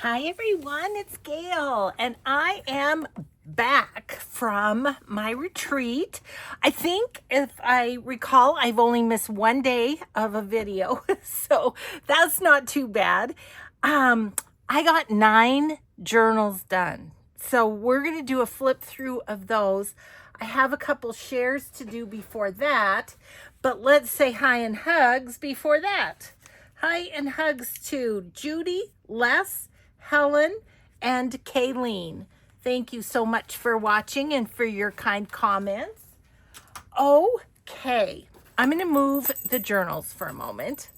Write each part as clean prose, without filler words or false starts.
Hi everyone, it's Gail, and I am back from my retreat. I think if I recall, I've only missed one day of a video, so that's not too bad. I got 9 journals done, so we're going to do a flip through of those. I have a couple shares to do before that, but let's say hi and hugs before that. Hi and hugs to Judy, Les, Helen, and Kayleen. Thank you so much for watching and for your kind comments. Okay, I'm going to move the journals for a moment.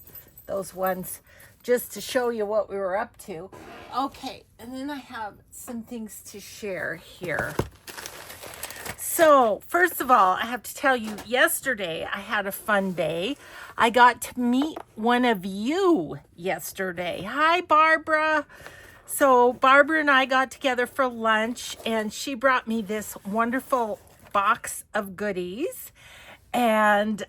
Those ones just to show you what we were up to. Okay, and then I have some things to share here. So, first of all, I have to tell you, yesterday I had a fun day. I got to meet one of you yesterday. Hi, Barbara. So, Barbara and I got together for lunch, and she brought me this wonderful box of goodies. And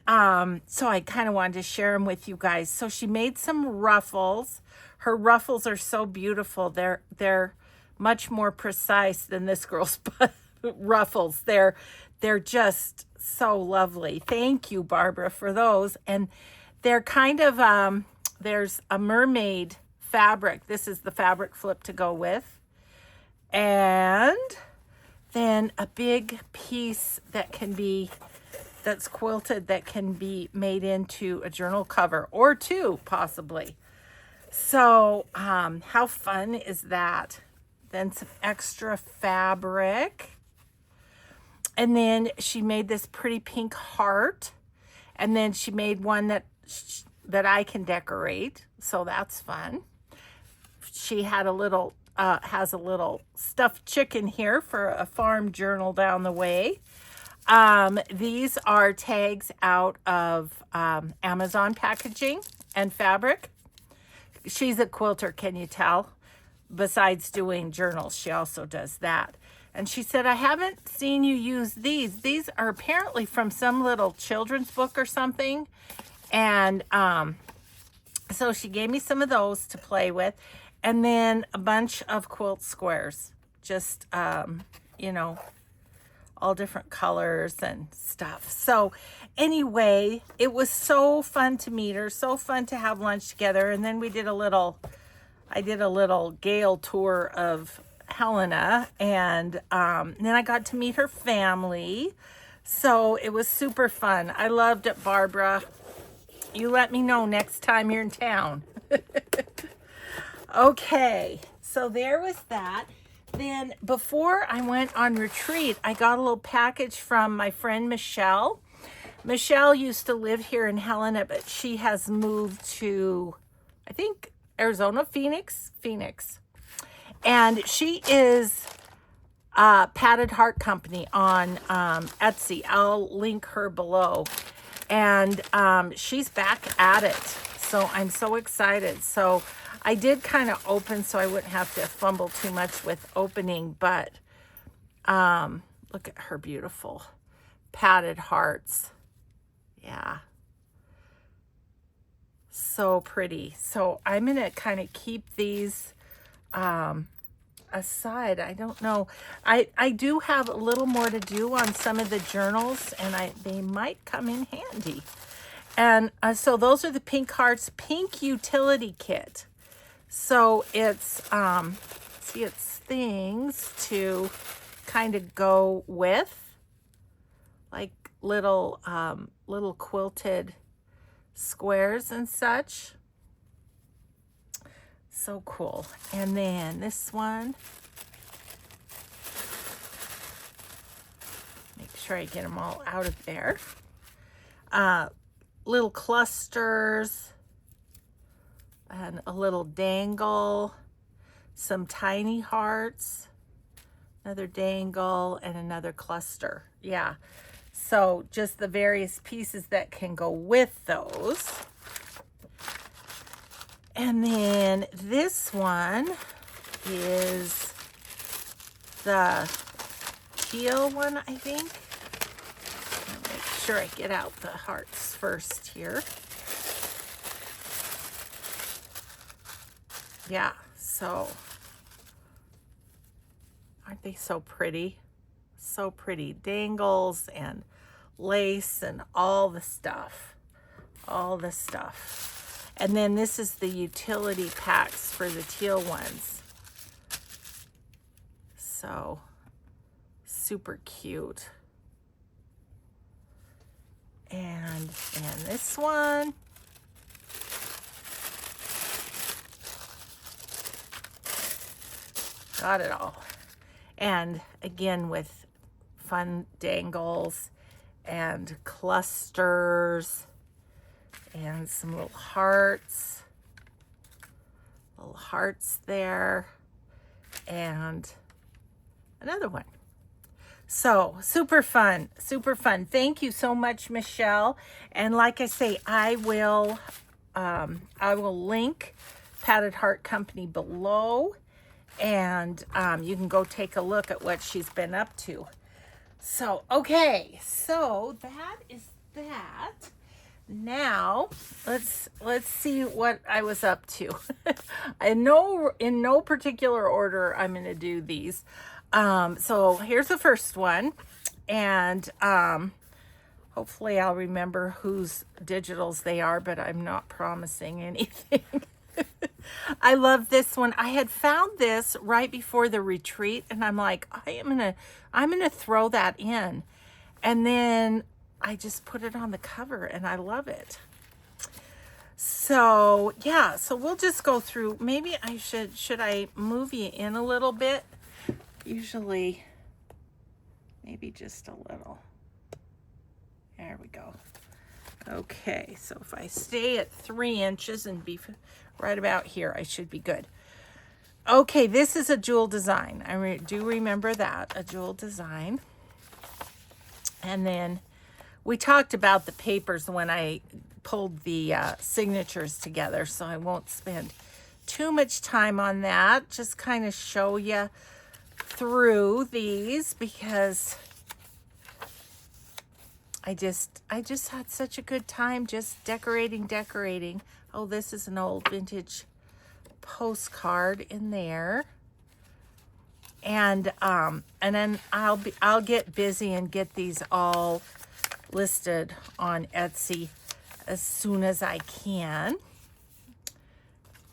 so I kind of wanted to share them with you guys. So, she made some ruffles. Her ruffles are so beautiful. They're much more precise than this girl's ruffles. They're just so lovely. Thank you, Barbara, for those. And they're kind of there's a mermaid fabric. This is the fabric flip to go with. And then a big piece that's quilted that can be made into a journal cover or 2 possibly. So how fun is that? Then some extra fabric. And then she made this pretty pink heart. And then she made one that I can decorate. So that's fun. She had has a little stuffed chicken here for a farm journal down the way. These are tags out of Amazon packaging and fabric. She's a quilter, can you tell? Besides doing journals, she also does that. And she said, I haven't seen you use these. These are apparently from some little children's book or something. And so she gave me some of those to play with. And then a bunch of quilt squares. Just, you know, all different colors and stuff. So anyway, it was so fun to meet her. So fun to have lunch together. And then I did a little Gale tour of Helena, and then I got to meet her family. So it was super fun. I loved it, Barbara. You let me know next time you're in town. Okay, so there was that. Then before I went on retreat, I got a little package from my friend Michelle. Michelle used to live here in Helena, but she has moved to, I think, Arizona, Phoenix. And she is Padded Heart Company on Etsy. I'll link her below. And she's back at it. So I'm so excited. So I did kind of open so I wouldn't have to fumble too much with opening. But look at her beautiful padded hearts. Yeah. So pretty. So I'm going to kind of keep these aside. I don't know. I do have a little more to do on some of the journals, and they might come in handy. And so those are the pink hearts, pink utility kit. So it's it's things to kind of go with, like little quilted squares and such. So cool. And then this one, make sure I get them all out of there. Little clusters and a little dangle, some tiny hearts, another dangle, and another cluster. Yeah. So just the various pieces that can go with those. And then this one is the teal one, I think. I'll make sure I get out the hearts first here. Yeah, so Aren't they so pretty? So pretty. Dangles and lace and all the stuff. All the stuff. And then this is the utility packs for the teal ones. So super cute. And this one. Got it all. And again with fun dangles and clusters and some little hearts. Little hearts there. And another one. So super fun, super fun. Thank you so much, Michelle. And like I say, I will link Padded Heart Company below, and you can go take a look at what she's been up to. So okay, so that is that. Now let's see what I was up to. In no particular order, I'm going to do these. So here's the first one, and hopefully I'll remember whose digitals they are, but I'm not promising anything. I love this one. I had found this right before the retreat, and I'm like, I'm gonna throw that in, and then I just put it on the cover, and I love it. So yeah, so we'll just go through. Maybe I should I move you in a little bit? Usually, maybe just a little. There we go. Okay, so if I stay at 3 inches and be right about here, I should be good. Okay, this is a jewel design. I do remember that, a jewel design. And then we talked about the papers when I pulled the signatures together, so I won't spend too much time on that. Just kind of show you through these because I just had such a good time just decorating. Oh, this is an old vintage postcard in there. And then I'll get busy and get these all listed on Etsy as soon as I can.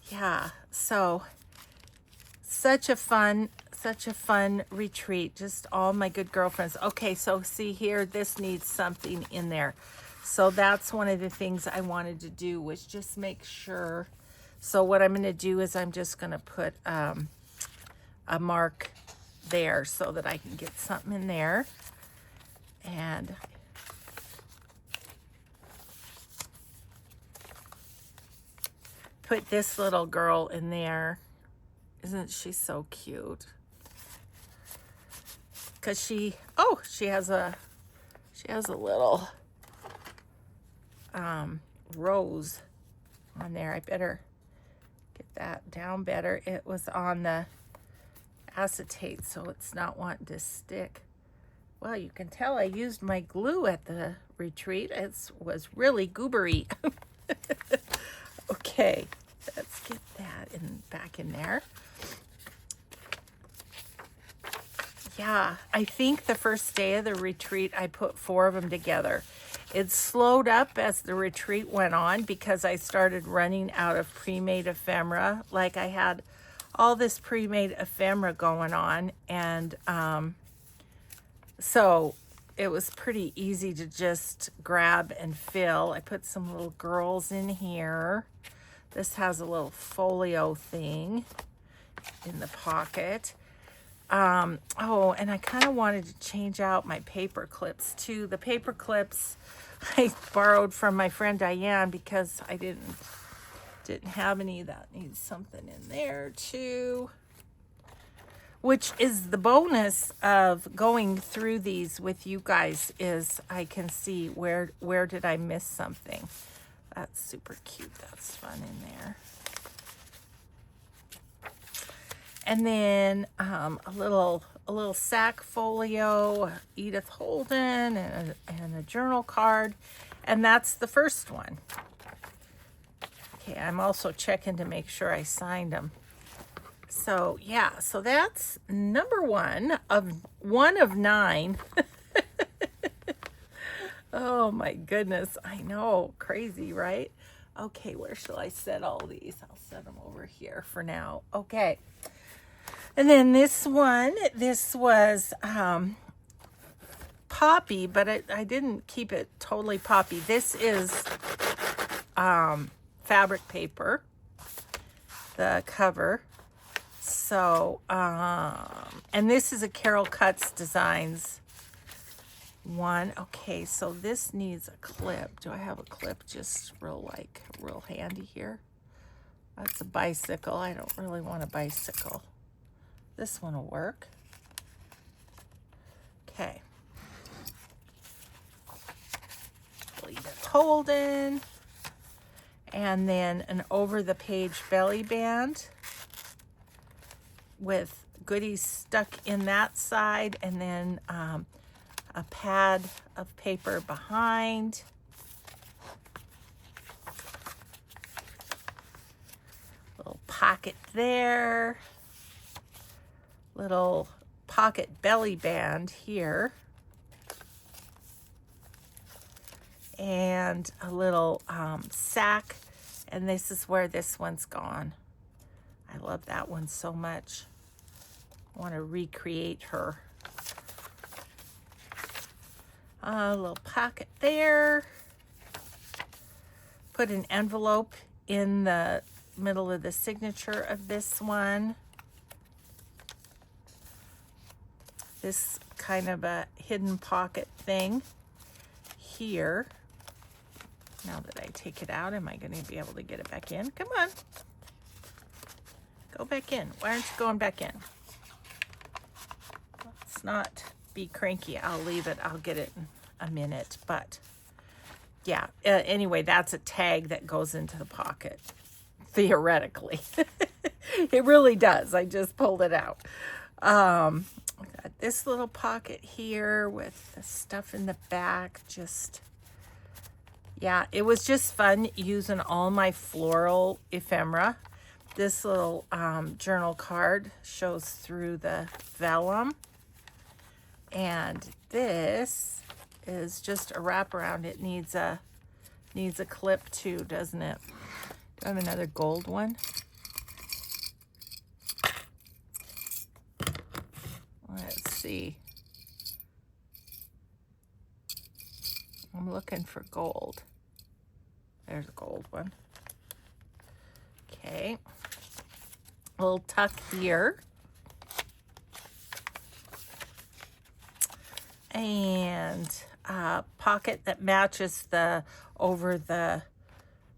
Yeah, so such a fun retreat. Just all my good girlfriends. Okay, so see here, this needs something in there. So that's one of the things I wanted to do, was just make sure. So what I'm going to do is I'm just going to put a mark there so that I can get something in there. And put this little girl in there. Isn't she so cute? Because she has a little rose on there. I better get that down better. It was on the acetate, so it's not wanting to stick. Well, you can tell I used my glue at the retreat. It was really goobery. Okay, let's get that back in there. Yeah, I think the first day of the retreat, I put 4 of them together. It slowed up as the retreat went on because I started running out of pre-made ephemera. Like I had all this pre-made ephemera going on, and so it was pretty easy to just grab and fill. I put some little girls in here. This has a little folio thing in the pocket. Oh, and I kind of wanted to change out my paper clips too. The paper clips I borrowed from my friend Diane because I didn't have any. That needs something in there too. Which is the bonus of going through these with you guys, is I can see where did I miss something. That's super cute. That's fun in there. And then a little sack folio, Edith Holden, and a journal card. And that's the first one. Okay, I'm also checking to make sure I signed them. So yeah, so that's number one of 9. Oh my goodness, I know, crazy, right? Okay, where shall I set all these? I'll set them over here for now. Okay. And then this one, this was poppy, but I didn't keep it totally poppy. This is fabric paper, the cover. So, and this is a Carol Cuts Designs one. Okay, so this needs a clip. Do I have a clip just real handy here? That's a bicycle. I don't really want a bicycle. This one will work. Okay. Leave it holding. And then an over the page belly band with goodies stuck in that side, and then a pad of paper behind. Little pocket there. Little pocket belly band here. And a little sack. And this is where this one's gone. I love that one so much. I want to recreate her. A little pocket there. Put an envelope in the middle of the signature of this one. This kind of a hidden pocket thing here. Now that I take it out, am I going to be able to get it back in? Come on. Go back in. Why aren't you going back in? Let's not be cranky. I'll leave it. I'll get it in a minute. But yeah, anyway, that's a tag that goes into the pocket. Theoretically. It really does. I just pulled it out. Got this little pocket here with the stuff in the back. Just, yeah, it was just fun using all my floral ephemera. This little journal card shows through the vellum. And this is just a wraparound. It needs a clip too, doesn't it? Do I have another gold one? Let's see. I'm looking for gold. There's a gold one. Okay. A little tuck here. And a pocket that matches the over the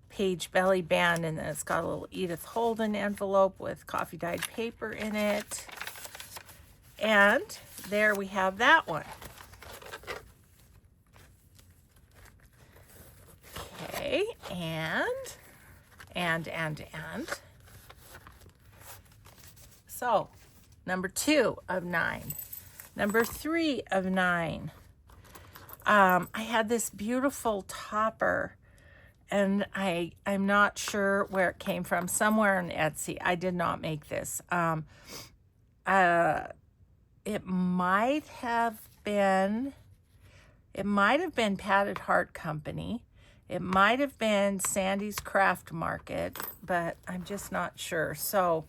page belly band, and then it's got a little Edith Holden envelope with coffee dyed paper in it. And there we have that one. Okay, and. So, number 2 of 9. Number 3 of 9. I had this beautiful topper, and I'm not sure where it came from. Somewhere on Etsy. I did not make this. It might have been Padded Heart Company. It might have been Sandy's Craft Market, but I'm just not sure. So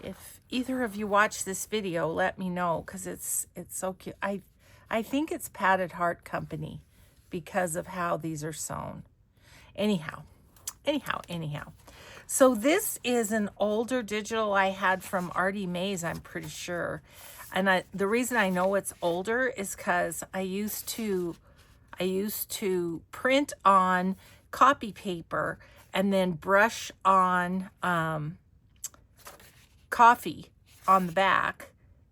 if either of you watch this video, let me know, because it's so cute. I think it's Padded Heart Company because of how these are sewn. Anyhow. So this is an older digital I had from Artie Mays, I'm pretty sure. And the reason I know it's older is because I used to print on copy paper and then brush on coffee on the back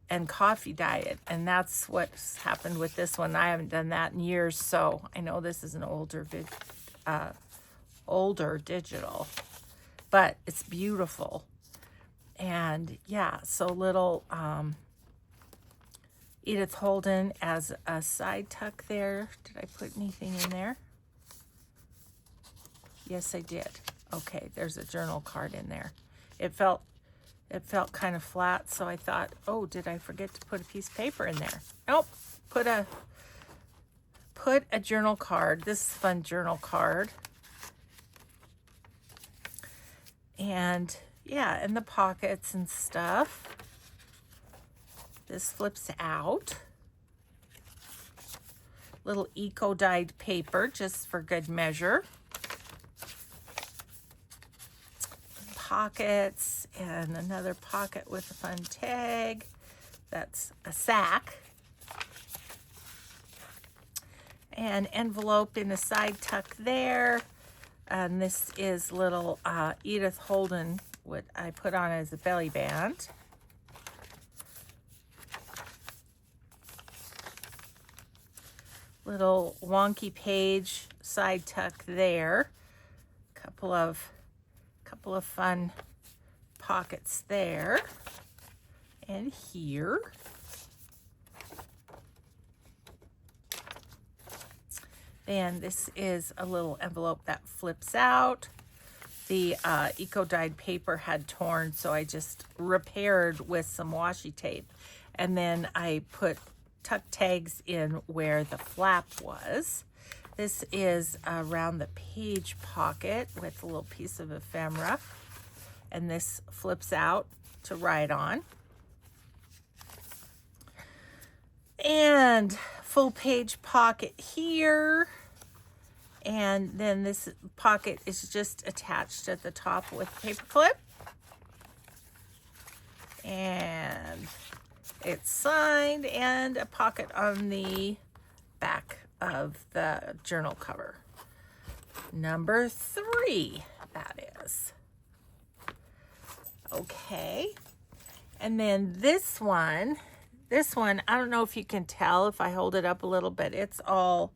and coffee dye it. And that's what's happened with this one. I haven't done that in years, so I know this is an older digital, but it's beautiful. And yeah, so little Edith Holden as a side tuck there. Did I put anything in there? Yes, I did. Okay, there's a journal card in there. It felt It felt kind of flat, so I thought, oh, did I forget to put a piece of paper in there? Nope, put a journal card. This is a fun journal card. And yeah, and the pockets and stuff. This flips out. Little eco-dyed paper, just for good measure. Pockets, and another pocket with a fun tag. That's a sack. And envelope in a side tuck there. And this is little Edith Holden, what I put on as a belly band. Little wonky page side tuck there. Couple of fun pockets there and here. Then this is a little envelope that flips out. The eco-dyed paper had torn, so I just repaired with some washi tape. And then I put tuck tags in where the flap was. This is around the page pocket with a little piece of ephemera. And this flips out to write on. And full page pocket here. And then this pocket is just attached at the top with a paper clip. And it's signed, and a pocket on the back of the journal cover. Number 3, that is. Okay. And then this one, I don't know if you can tell if I hold it up a little bit. It's all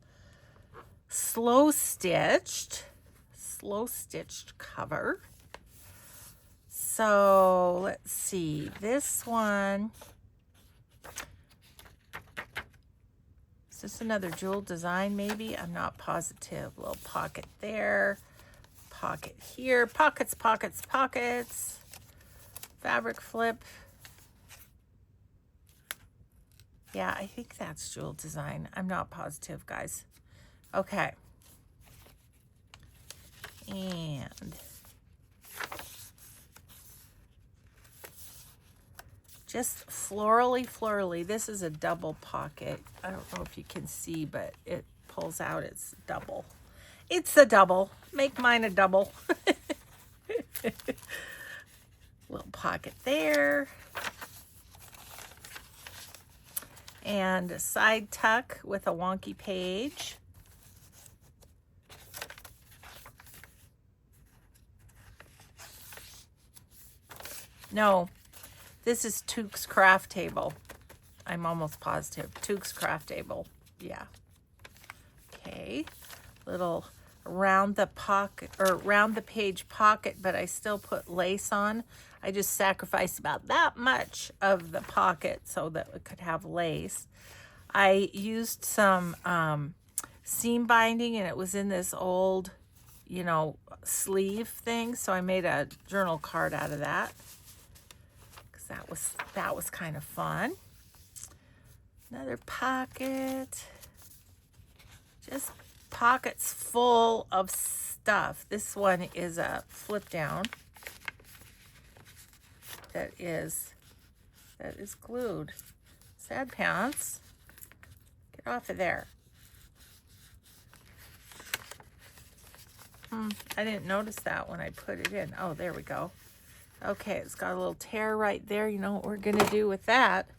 slow stitched cover. So let's see, this one, is this another jewel design maybe? I'm not positive. Little pocket there, pocket here, pockets, pockets, pockets, fabric flip. Yeah, I think that's jewel design. I'm not positive, guys. Okay. And just florally. This is a double pocket. I don't know if you can see, but it pulls out. It's double. It's a double. Make mine a double. Little pocket there. And a side tuck with a wonky page. No, this is Took's craft table. I'm almost positive. Took's craft table. Yeah. Okay. Little around the pocket or around the page pocket, but I still put lace on. I just sacrificed about that much of the pocket so that it could have lace. I used some seam binding, and it was in this old, sleeve thing. So I made a journal card out of that. That was kind of fun. Another pocket. Just pockets full of stuff. This one is a flip down that is glued. Sad pants. Get off of there. I didn't notice that when I put it in. Oh, there we go. Okay, it's got a little tear right there. You know what we're going to do with that.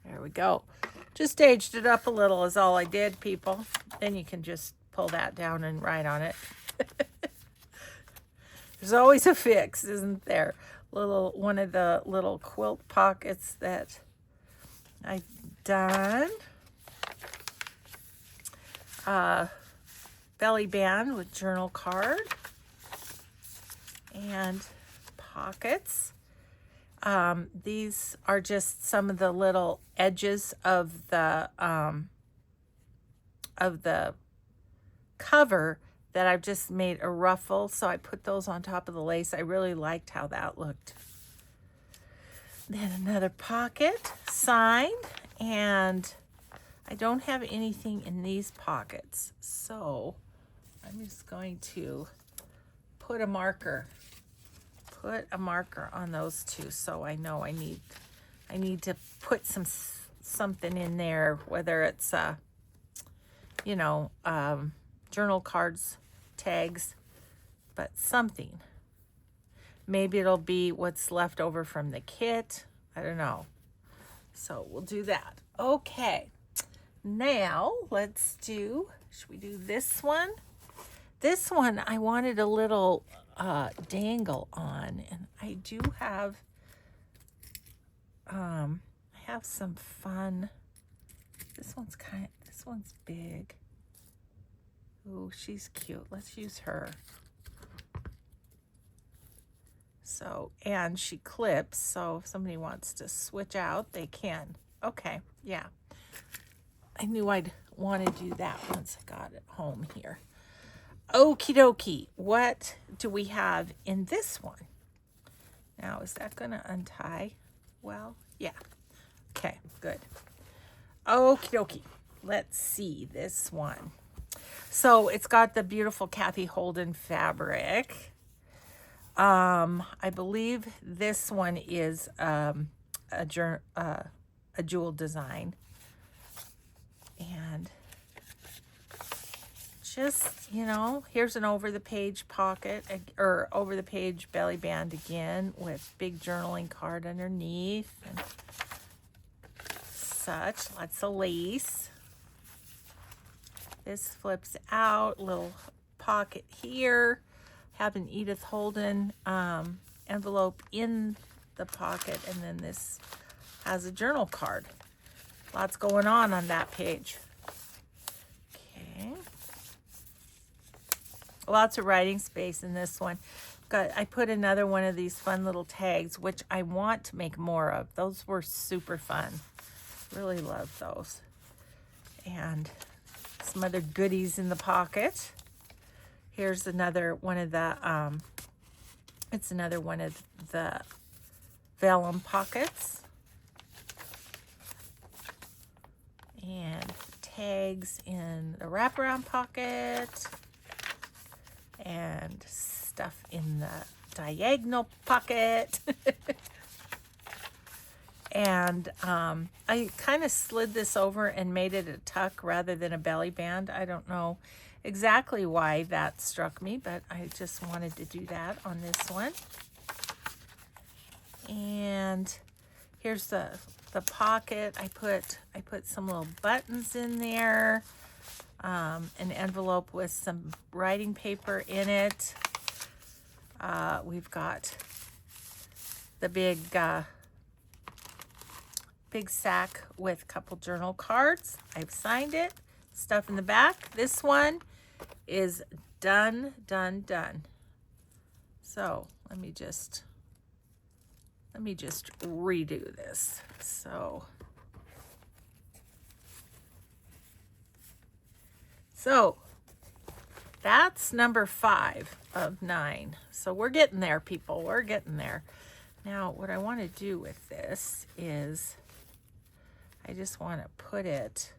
There we go. Just staged it up a little is all I did, people. Then you can just pull that down and write on it. There's always a fix, isn't there? One of the little quilt pockets that I've done. Belly band with journal card. And pockets. These are just some of the little edges of the cover that I've just made a ruffle. So I put those on top of the lace. I really liked how that looked. Then another pocket signed, and I don't have anything in these pockets. So I'm just going to put a marker on those two, so I know I need to put something in there, whether it's you know, journal cards, tags, but something. Maybe it'll be what's left over from the kit. I don't know. So we'll do that. Okay. Now let's do, should we do this one? This one I wanted a little dangle on, and I do have I have some fun. This one's big. Ooh, she's cute. Let's use her. So, and she clips, so if somebody wants to switch out, they can. Okay, yeah. I knew I'd want to do that once I got it home here. Okie dokie, what do we have in this one? Now, is that going to untie? Well, yeah. Okay, good. Okie dokie, let's see this one. So it's got the beautiful Kathy Holden fabric. I believe this one is a jewel design. And just, you know, here's an over the page pocket, or over the page belly band again, with big journaling card underneath and such. Lots of lace. This flips out, little pocket here. Have an Edith Holden envelope in the pocket, and then this has a journal card. Lots going on that page. Okay. Lots of writing space in this one. I put another one of these fun little tags, which I want to make more of. Those were super fun. Really love those. And some other goodies in the pocket. Here's another one of the, it's another one of the vellum pockets. And tags in the wraparound pocket. And stuff in the diagonal pocket. And I kind of slid this over and made it a tuck rather than a belly band. I don't know exactly why that struck me, but I just wanted to do that on this one. And here's the pocket. I put some little buttons in there, an envelope with some writing paper in it. We've got the big sack with a couple journal cards. I've signed it. Stuff in the back. This one is done. So let me just redo this. So that's number 5 of 9. So we're getting there, people. We're getting there. Now, what I want to do with this is I just want to put it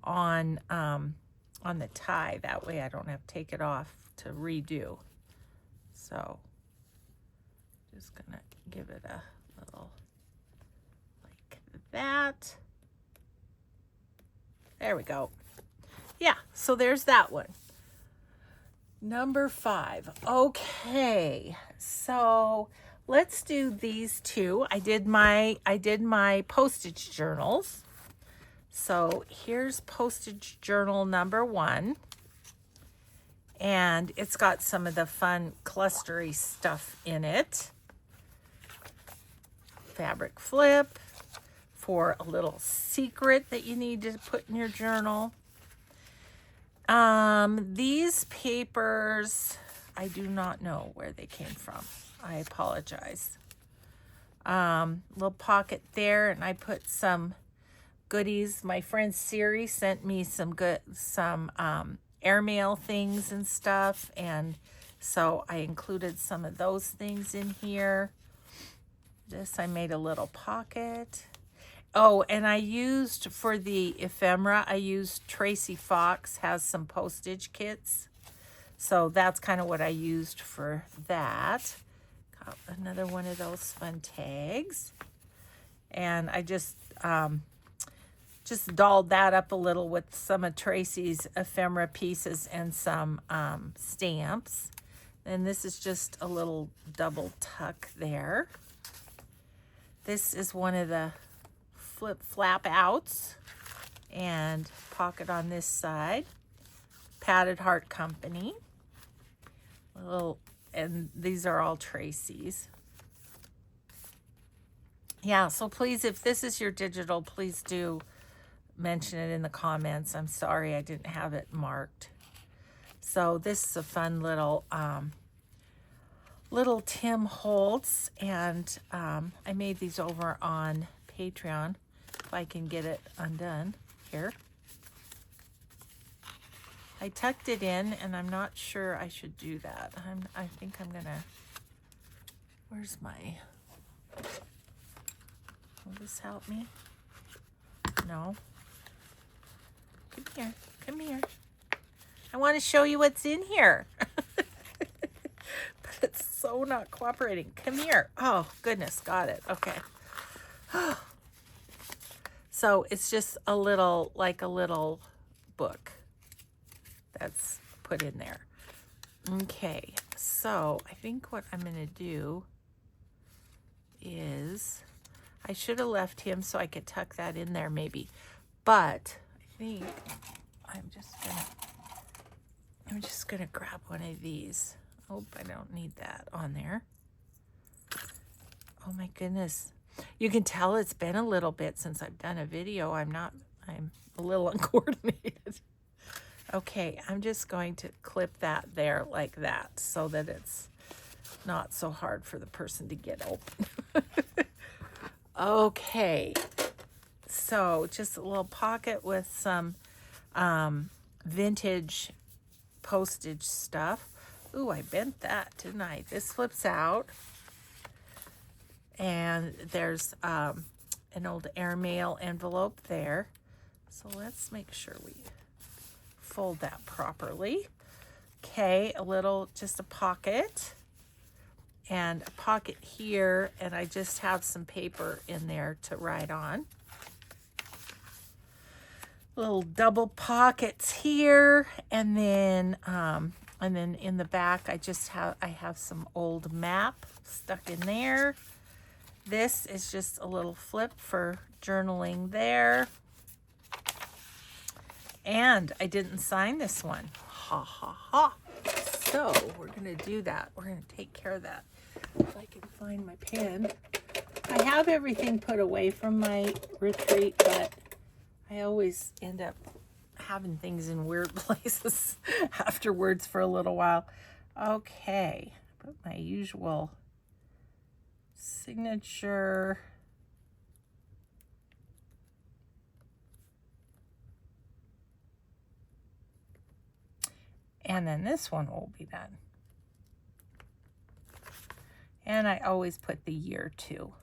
on the tie. That way I don't have to take it off to redo. So just gonna give it a little like that. There we go. Yeah, so there's that one. Number 5. Okay, so let's do these two. I did my postage journals. So here's postage journal number 1. And it's got some of the fun clustery stuff in it. Fabric flip for a little secret that you need to put in your journal. These papers, I do not know where they came from. I apologize. Little pocket there, and I put some goodies. My friend Siri sent me some airmail things and stuff. And so I included some of those things in here. This, I made a little pocket. Oh, and I used, for the ephemera, I used Tracy Fox has some postage kits. So that's kind of what I used for that. Got another one of those fun tags. And I just dolled that up a little with some of Tracy's ephemera pieces and some stamps. And this is just a little double tuck there. This is one of the flap outs, and pocket on this side. Padded Heart Company. And these are all Tracy's. Yeah, so please, if this is your digital, please do mention it in the comments. I'm sorry I didn't have it marked. So this is a fun little Tim Holtz, and I made these over on Patreon, if I can get it undone here. I tucked it in, and I'm not sure I should do that. I think I'm gonna, where's my, will this help me? No. Come here, come here. I want to show you what's in here. But it's so not cooperating. Come here. Oh, goodness, got it. Okay. So it's just a little, like a little book that's put in there. Okay, so I think what I'm going to do is, I should have left him so I could tuck that in there maybe, but I think I'm just gonna grab one of these. Hope I don't need that on there. Oh my goodness. You can tell it's been a little bit since I've done a video. I'm a little uncoordinated. Okay, I'm just going to clip that there like that so that it's not so hard for the person to get open. Okay, so just a little pocket with some vintage postage stuff. Ooh, I bent that, didn't I? This flips out. And there's an old airmail envelope there. So let's make sure we fold that properly. Okay, just a pocket. And a pocket here, and I just have some paper in there to write on. Little double pockets here, and then in the back I have some old map stuck in there. This is just a little flip for journaling there. And I didn't sign this one. Ha ha ha. So we're gonna do that. We're gonna take care of that. If I can find my pen. I have everything put away from my retreat, but I always end up having things in weird places afterwards for a little while. Okay, put my usual signature. And then this one will be done. And I always put the year too.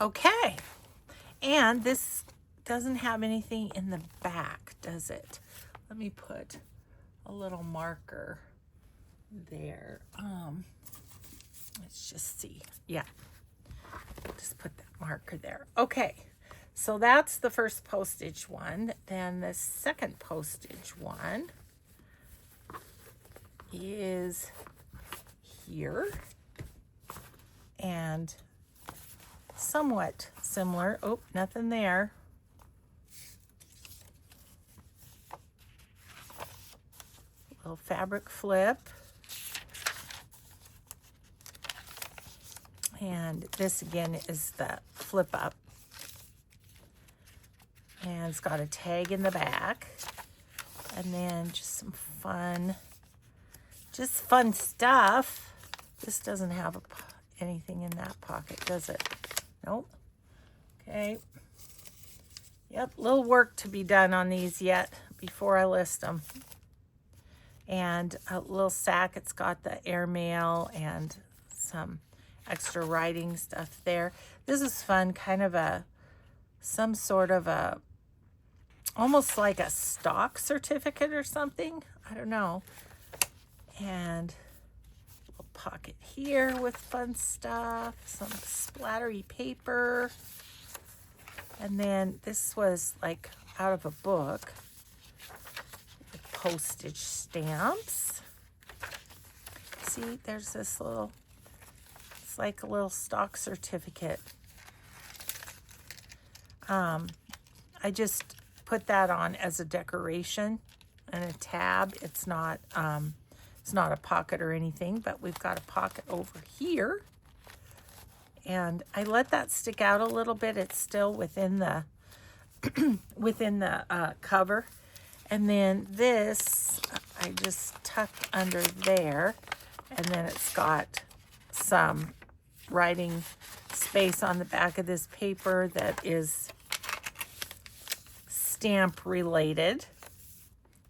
Okay. And this doesn't have anything in the back, does it? Let me put a little marker there. Let's just see. Yeah. Just put that marker there. Okay. So that's the first postage one. Then the second postage one is here. And somewhat similar. Oh, nothing there. Little fabric flip. And this again is the flip up. And it's got a tag in the back. And then just some fun stuff. This doesn't have anything in that pocket, does it? Nope. Okay. Yep, little work to be done on these yet before I list them. And a little sack. It's got the airmail and some extra writing stuff there. This is fun, kind of some sort of almost like a stock certificate or something. I don't know. And a little pocket here with fun stuff, some splattery paper. And then this was like out of a book. Postage stamps. See, there's this little, it's like a little stock certificate. I just put that on as a decoration and a tab. It's not a pocket or anything, but we've got a pocket over here. And I let that stick out a little bit. It's still within the within the cover. And then this I just tucked under there, and then it's got some writing space on the back of this paper that is stamp related.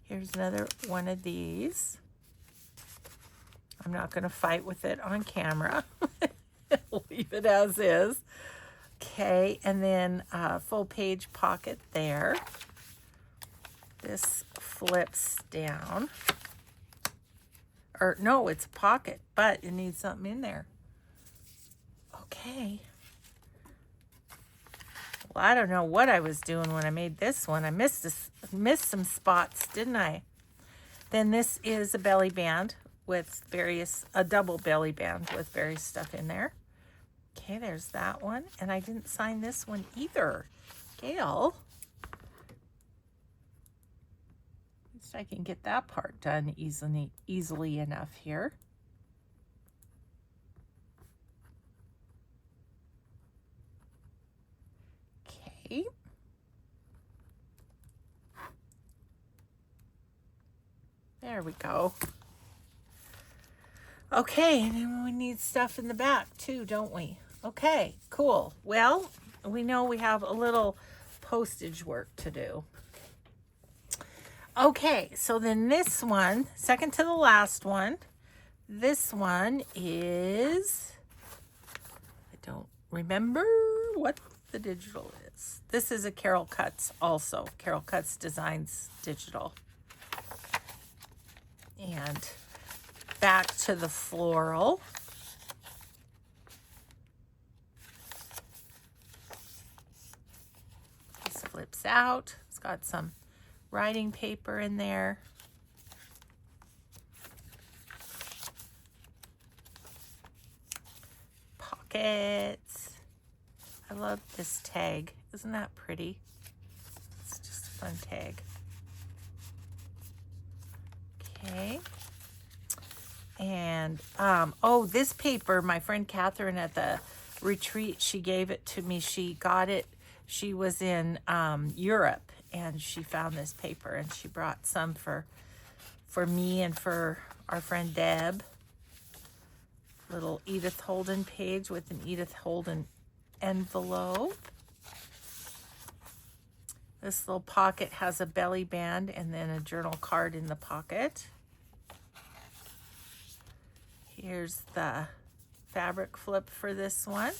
Here's another one of these. I'm not going to fight with it on camera. Leave it as is. Okay, and then full page pocket there. This flips down. Or no, it's a pocket, but it needs something in there. Okay. Well, I don't know what I was doing when I made this one. I missed some spots, didn't I? Then this is a belly band with a double belly band with various stuff in there. Okay, there's that one. And I didn't sign this one either. Gail. At least I can get that part done easily enough here. Okay. There we go. Okay, and then we need stuff in the back too, don't we? Okay, cool. Well, we know we have a little postage work to do. Okay, so then this one, second to the last one, this one is, I don't remember what the digital is. This is a Carol Cuts also. Carol Cuts Designs Digital. And back to the floral. This flips out. It's got some writing paper in there. Pockets. I love this tag. Isn't that pretty? It's just a fun tag. Okay. And, oh, this paper, my friend Catherine at the retreat, she gave it to me. She got it. She was in Europe, and she found this paper, and she brought some for me and for our friend Deb. Little Edith Holden page with an Edith Holden envelope. This little pocket has a belly band and then a journal card in the pocket. Here's the fabric flip for this one.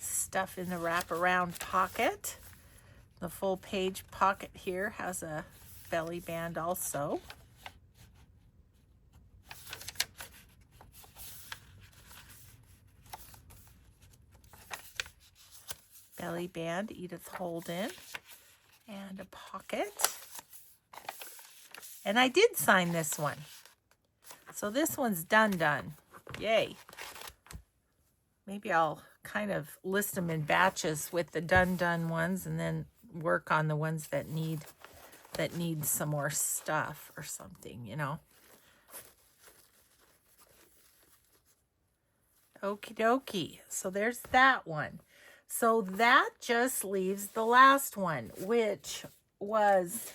Stuff in the wraparound pocket. The full page pocket here has a belly band also. Belly band, Edith Holden. And a pocket. And I did sign this one. So this one's done. Yay. Maybe I'll kind of list them in batches with the done ones and then work on the ones that need some more stuff or something, you know. Okie dokie. So there's that one. So that just leaves the last one, which was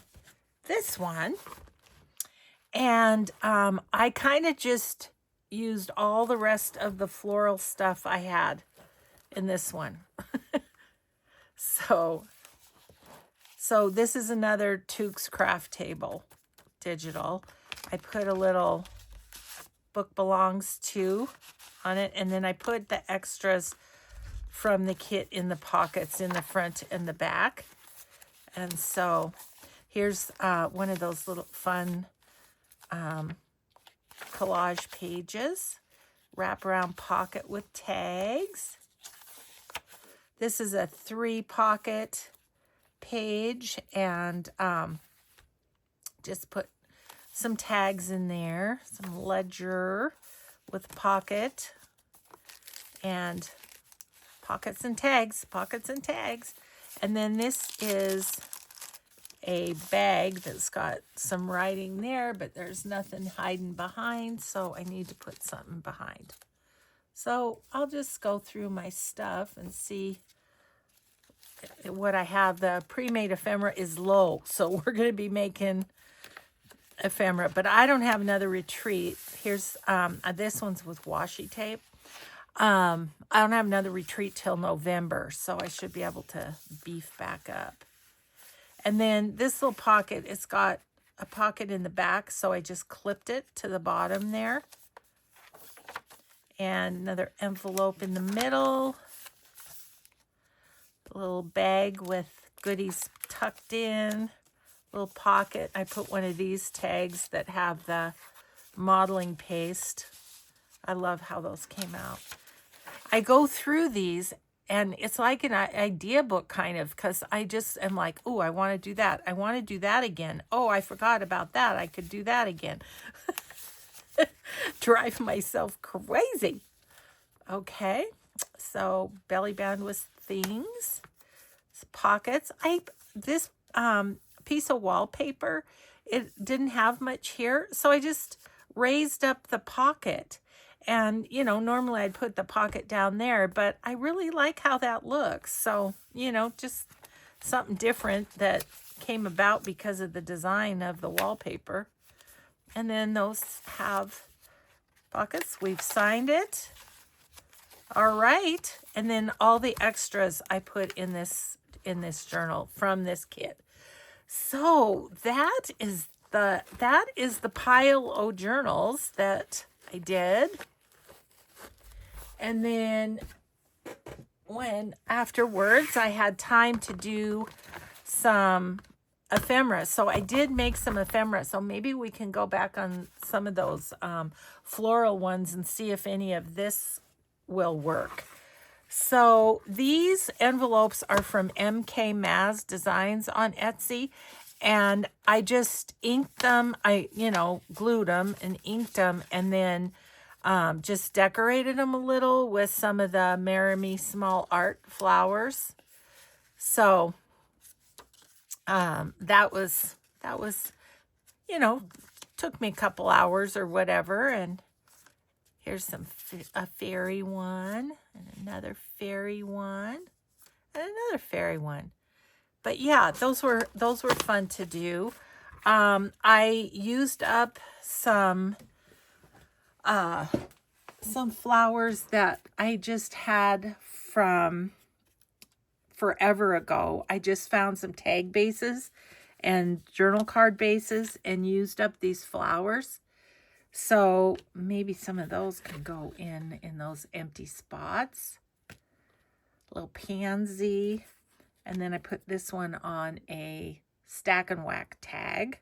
this one. And I kind of just used all the rest of the floral stuff I had in this one. So this is another Tukes craft table, digital. I put a little book belongs to on it, and then I put the extras from the kit in the pockets in the front and the back. And so here's one of those little fun collage pages, wraparound pocket with tags. This is a 3-pocket page, and just put some tags in there, some ledger with pocket, and pockets and tags, pockets and tags. And then this is a bag that's got some writing there, but there's nothing hiding behind, so I need to put something behind. So I'll just go through my stuff and see what I have. The pre-made ephemera is low, so we're going to be making ephemera, but I don't have another retreat. Here's this one's with washi tape. I don't have another retreat till November, so I should be able to beef back up. And then this little pocket, it's got a pocket in the back, so I just clipped it to the bottom there. And another envelope in the middle. A little bag with goodies tucked in. Little pocket. I put one of these tags that have the modeling paste. I love how those came out. I go through these, and it's like an idea book kind of, because I just am like, oh, I want to do that. I want to do that again. Oh, I forgot about that. I could do that again. Drive myself crazy. Okay, so belly band with things, pockets. This piece of wallpaper, it didn't have much here, so I just raised up the pocket. And, you know, normally I'd put the pocket down there, but I really like how that looks. So, you know, just something different that came about because of the design of the wallpaper. And then those have pockets. We've signed it. All right. And then all the extras I put in this journal from this kit. So that is the pile of journals that I did. And then when afterwards I had time to do some ephemera. So I did make some ephemera. So maybe we can go back on some of those floral ones and see if any of this will work. So these envelopes are from MK Maz Designs on Etsy. And I just inked them. I, glued them and inked them, and then just decorated them a little with some of the Marry Me Small Art flowers. So that was took me a couple hours or whatever. And here's a fairy one, and another fairy one, and another fairy one. But yeah, those were fun to do. I used up some flowers that I just had from forever ago. I just found some tag bases and journal card bases and used up these flowers. So maybe some of those can go in those empty spots. A little pansy. And then I put this one on a Stack and Whack tag.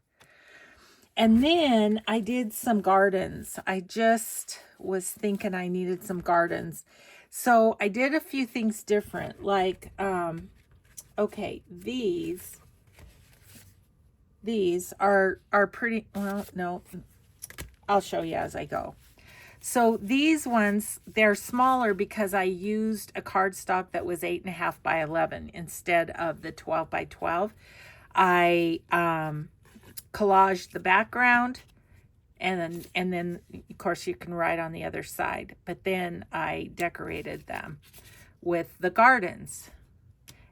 And then I did some gardens. I just was thinking I needed some gardens. So I did a few things different. Like, okay, these are pretty, well, no, I'll show you as I go. So these ones, they're smaller because I used a cardstock that was 8.5 by 11 instead of the 12 by 12. I collaged the background, and then of course you can write on the other side. But then I decorated them with the gardens,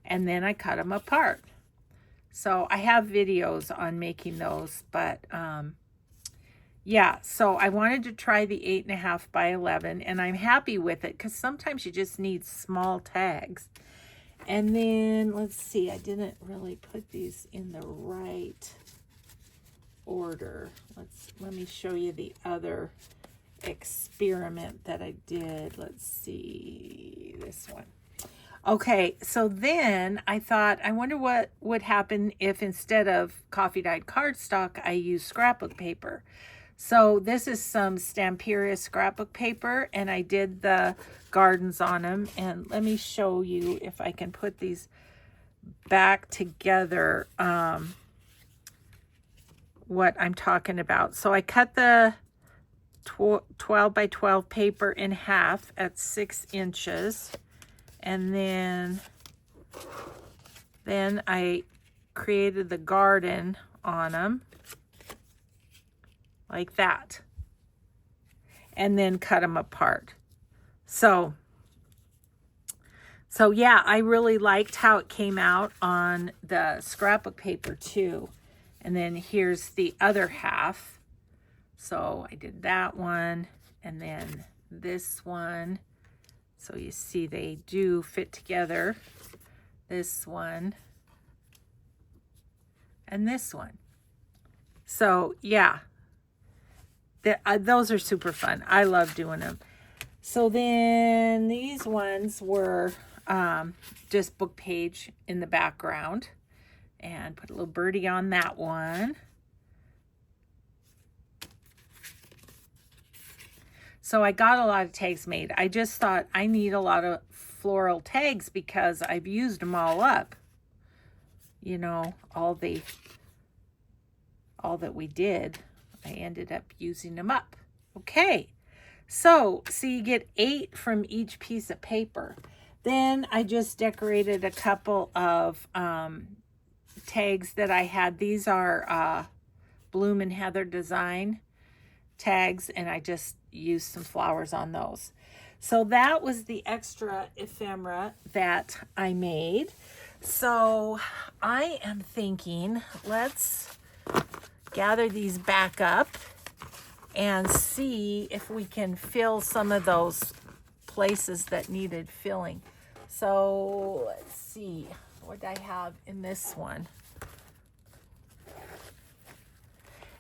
and then I cut them apart. So I have videos on making those, but yeah, so I wanted to try the 8.5 by 11, and I'm happy with it because sometimes you just need small tags. And then, let's see, I didn't really put these in the right order. Let me show you the other experiment that I did. Let's see, this one. Okay, so then I thought, I wonder what would happen if instead of coffee dyed cardstock, I use scrapbook paper. So this is some Stamperia scrapbook paper, and I did the gardens on them. And let me show you if I can put these back together, what I'm talking about. So I cut the 12 by 12 paper in half at 6 inches. And then I created the garden on them like that, and then cut them apart. So yeah, I really liked how it came out on the scrapbook paper too. And then here's the other half. So I did that one, and then this one. So you see they do fit together, this one and this one. So yeah, those are super fun. I love doing them. So then these ones were just book page in the background, and put a little birdie on that one. So I got a lot of tags made. I just thought I need a lot of floral tags because I've used them all up. You know, all that we did, I ended up using them up. Okay, so you get 8 from each piece of paper. Then I just decorated a couple of tags that I had. These are Bloom and Heather design tags, and I just used some flowers on those. So that was the extra ephemera that I made. So I am thinking, let's gather these back up and see if we can fill some of those places that needed filling. So let's see, what I have in this one.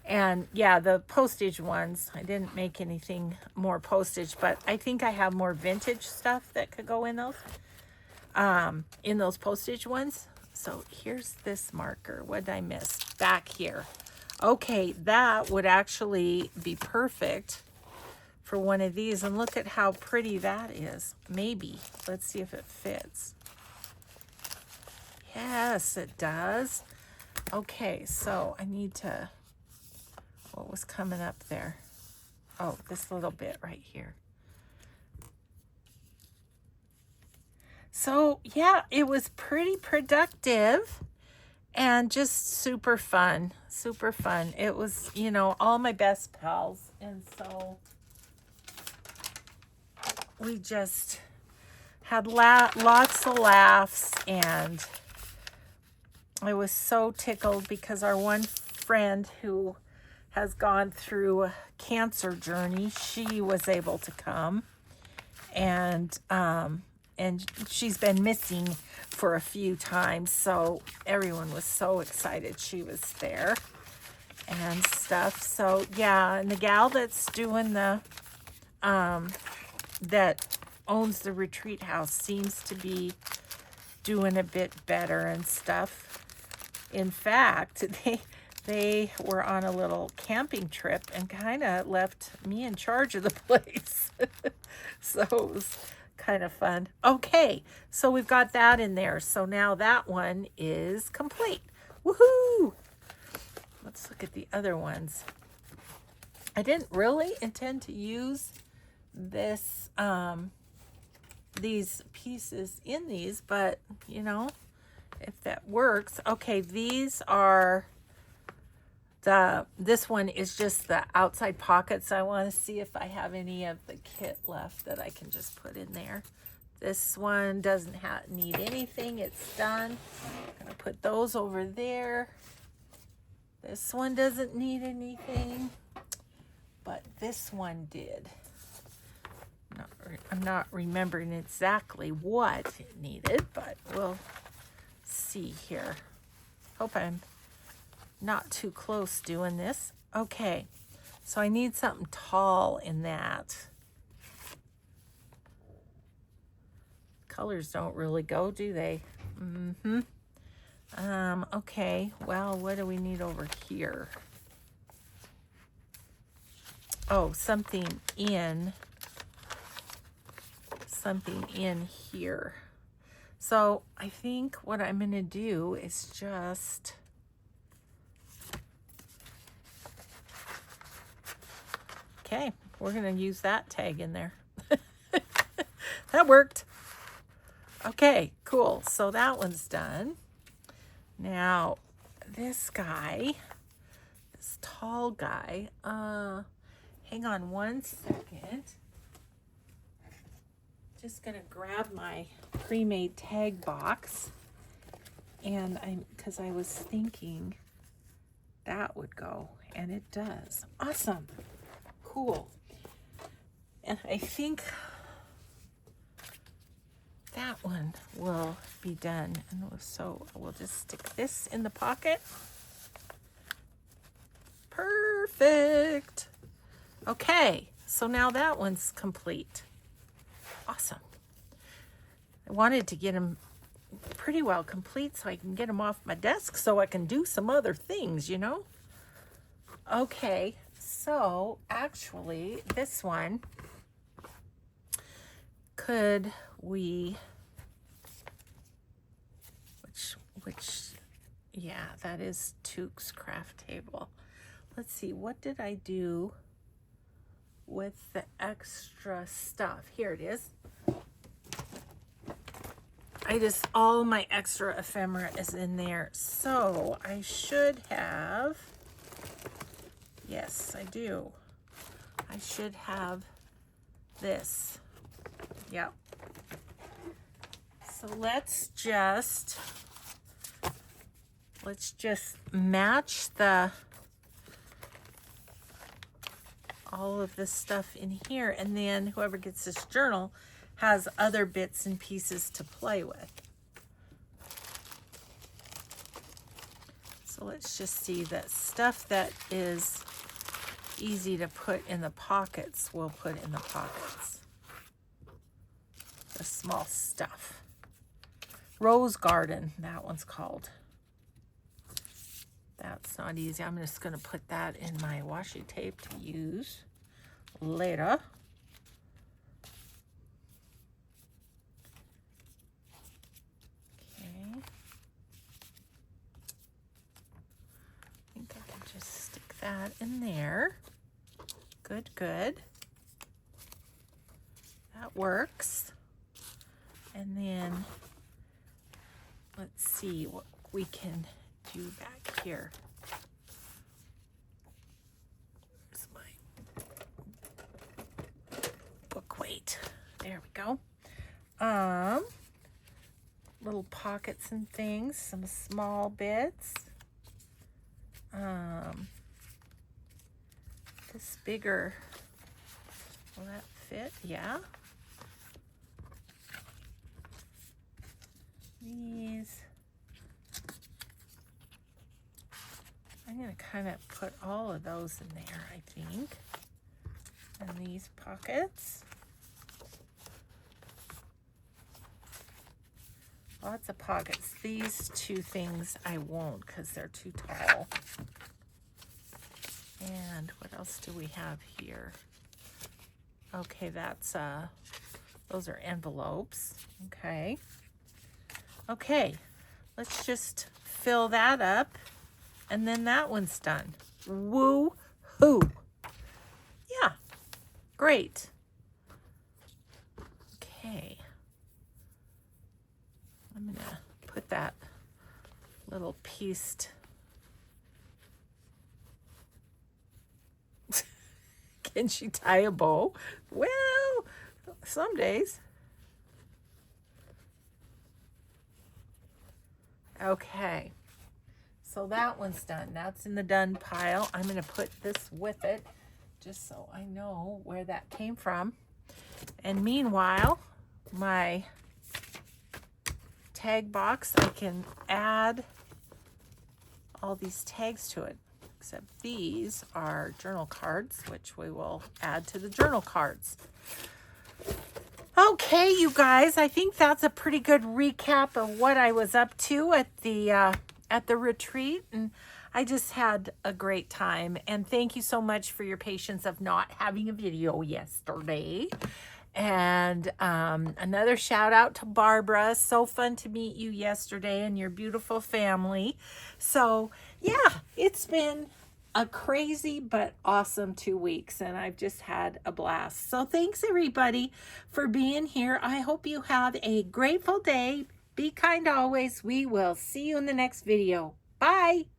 And yeah, the postage ones, I didn't make anything more postage, but I think I have more vintage stuff that could go in those postage ones. So here's this marker. What did I miss? Back here. Okay, that would actually be perfect for one of these. And look at how pretty that is. Maybe. Let's see if it fits. Yes, it does. Okay, so I need to... What was coming up there? Oh, this little bit right here. So yeah, it was pretty productive and just super fun. Super fun. It was, you know, all my best pals. And so we just had lots of laughs, and I was so tickled because our one friend who has gone through a cancer journey, she was able to come, and she's been missing for a few times, so everyone was so excited she was there and stuff. So yeah, and the gal that's doing the that owns the retreat house seems to be doing a bit better and stuff. In fact, they were on a little camping trip and kind of left me in charge of the place. So it was kind of fun. Okay, so we've got that in there. So now that one is complete. Woohoo! Let's look at the other ones. I didn't really intend to use this these pieces in these, but you know, if that works. Okay, these are this one is just the outside pockets. I want to see if I have any of the kit left that I can just put in there. This one doesn't need anything. It's done. I'm going to put those over there. This one doesn't need anything, but this one did. Not I'm not remembering exactly what it needed, but we'll see here. Hope I'm not too close doing this. Okay, so I need something tall in that. Colors don't really go, do they? Okay, well, what do we need over here? Oh, something in here. So I think what I'm going to do is just okay, we're going to use that tag in there. That worked. Okay, cool. So that one's done. Now, this guy, this tall guy, hang on one second. Just gonna grab my pre-made tag box, and because I was thinking that would go, and it does. Awesome, cool. And I think that one will be done, and so we'll just stick this in the pocket. Perfect. Okay, so now that one's complete. Awesome. I wanted to get them pretty well complete so I can get them off my desk so I can do some other things, you know? Okay, so actually this one, could we, which, yeah, that is Took's craft table. Let's see, what did I do with the extra stuff? Here it is. All my extra ephemera is in there. So I should have, yes, I do. I should have this. Yep. So let's just match all of this stuff in here, and then whoever gets this journal has other bits and pieces to play with. So let's just see that stuff that is easy to put in the pockets, we'll put in the pockets. The small stuff. Rose Garden, that one's called. That's not easy. I'm just going to put that in my washi tape to use later. Okay. I think I can just stick that in there. Good, good. That works. And then let's see what we can do back here. Where's my book weight? There we go. Little pockets and things, some small bits. This bigger, will that fit? Yeah. These, I'm going to kind of put all of those in there, I think. And these pockets. Lots of pockets. These two things I won't because they're too tall. And what else do we have here? Okay, that's, those are envelopes. Okay. Okay, let's just fill that up, and then that one's done. Woo-hoo. Yeah, great. Okay. I'm gonna put that little piece. Can she tie a bow? Well, some days. Okay, so that one's done. That's in the done pile. I'm going to put this with it just so I know where that came from. And meanwhile, my tag box, I can add all these tags to it, except these are journal cards, which we will add to the journal cards. Okay, you guys, I think that's a pretty good recap of what I was up to at the retreat, and I just had a great time. And thank you so much for your patience of not having a video yesterday. And another shout out to Barbara. So fun to meet you yesterday and your beautiful family. So yeah, it's been a crazy but awesome 2 weeks, and I've just had a blast. So thanks everybody for being here. I hope you have a grateful day. Be kind always. We will see you in the next video. Bye.